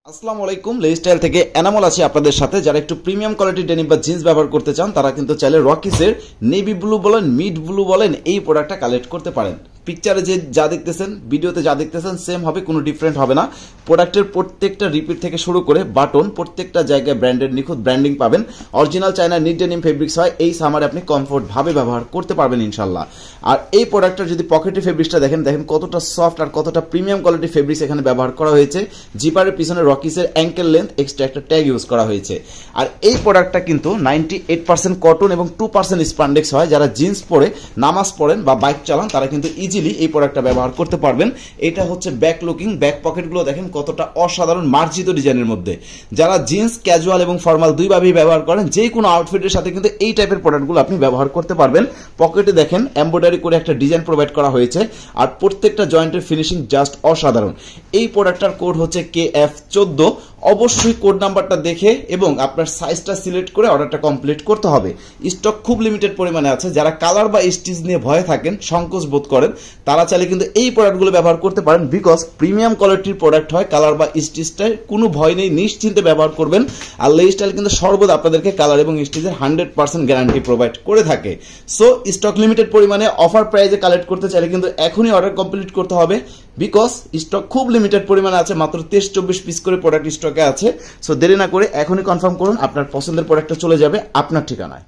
আসসালামু আলাইকুম লেইস্টাইল থেকে এনামল আছি আপনাদের সাথে। যারা একটু প্রিমিয়াম কোয়ালিটির ডেনিম বা জিন্স ব্যবহার করতে চান তারা কিন্তু চাইলে রকিসের নেভি ব্লু বলেন মিড ব্লু বলেন এই প্রোডাক্টটা কালেক্ট করতে পারেন। পিকচারে যে যা দেখতেছেন ভিডিওতে যা দেখতেছেন সেম হবে, কোনো ডিফারেন্ট হবে না। প্রোডাক্টের প্রত্যেকটা রিপিট থেকে শুরু করে বাটন প্রত্যেকটা জায়গায় ব্র্যান্ডেড নিখুঁত ব্র্যান্ডিং পাবেন। Original China NEET denim fabrics হয়। এই সামারে আপনি কমফোর্ট ভাবে ব্যবহার করতে পারবেন ইনশাল্লাহ। আর এই প্রোডাক্টটার যদি পকেটে ফেব্রিক্সটা দেখেন কতটা সফট আর কতটা প্রিমিয়াম কোয়ালিটি ফেব্রিক্স এখানে ব্যবহার করা হয়েছে। জিপারের পিছনে রকিসের অ্যাঙ্কেল লেন্থ এক্সট্রা একটা ট্যাগ ইউজ করা হয়েছে। আর এই প্রোডাক্টটা কিন্তু 98% কটন এবং 2% স্পান্ডেক্স হয়। যারা জিন্স পরে নামাজ পড়েন বা বাইক চালান তারা কিন্তু ইজিলি এই প্রোডাক্টটা ব্যবহার করতে পারবেন। এটা হচ্ছে ব্যাক লুকিং, ব্যাক পকেটগুলো দেখেন কতটা অসাধারণ মার্জিত ডিজাইনের মধ্যে। যারা জিন্স ক্যাজুয়াল এবং ফর্মাল দুইভাবেই ব্যবহার করেন যে কোনো আউটফিটের সাথে কিন্তু এই টাইপের প্রোডাক্টগুলো আপনি ব্যবহার করতে পারবেন। পকেটে দেখেন এমব্রয়ডারি করে একটা ডিজাইন প্রোভাইড করা হয়েছে আর প্রত্যেকটা জয়েন্টের ফিনিশিং জাস্ট অসাধারণ। এই প্রোডাক্টটার কোড হচ্ছে KF14। অবশ্যই কোড নাম্বারটা দেখে এবং আপনার সাইজটা সিলেক্ট করে অর্ডারটা কমপ্লিট করতে হবে। স্টক খুব লিমিটেড পরিমাণে আছে। যারা কালার বা স্টিচ নিয়ে ভয়ে থাকেন, সংকোচ বোধ করেন, তারা চাইলে কিন্তু এই প্রোডাক্টগুলো ব্যবহার করতে পারেন। বিকজ প্রিমিয়াম কোয়ালিটির প্রোডাক্ট হয়, কালার বা স্টিচটায় কোনো ভয় নেই, নিশ্চিন্তে ব্যবহার করবেন। আর লেইস্টাইল কিন্তু সর্বদা আপনাদেরকে কালার এবং স্টিচের 100% গ্যারান্টি প্রোভাইড করে থাকে। সো স্টক লিমিটেড পরিমাণে অফার প্রাইজে কালেক্ট করতে চাইলে কিন্তু এখনই অর্ডার কমপ্লিট করতে হবে। বিকজ স্টক খুব লিমিটেড পরিমাণে আছে, মাত্র 23-24 পিস করে প্রোডাক্ট স্টকে আছে। সো দেরি না করে এখনই কনফার্ম করুন, আপনার পছন্দের প্রোডাক্টটা চলে যাবে আপনার ঠিকানায়।